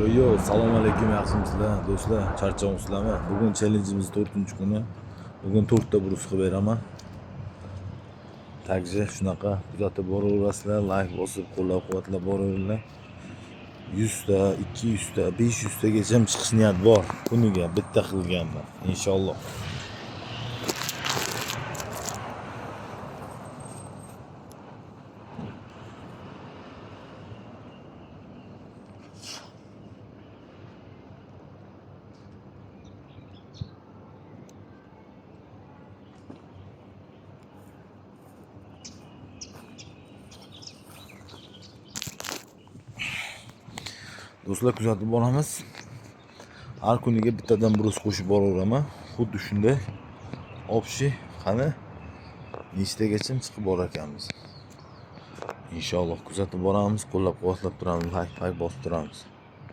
Assalomu alaykum, yaxshimisizlar do'stlar? Charchamoqsizlarmi? Bugun challenjimiz 4-kuni. Bugun 4 ta brus qilib beraman. Takji shunaqa kuzatib boraverasizlar, like bosib qo'llab-quvvatlab boraveringlar. 100 ta, 200 ta, 500 tagacha chiqish niyat bor. Kuniga bitta qilganman, inshaalloh. Do'stlar, kuzatib boramiz. Har kuniga bittadan brus qo'shib boraveraman. Xuddi shunday общий qani nechtagacha chiqib borar ekanmiz. Inshaalloh kuzatib boramiz, qo'llab-quvvatlab turamiz, like bosib turamiz.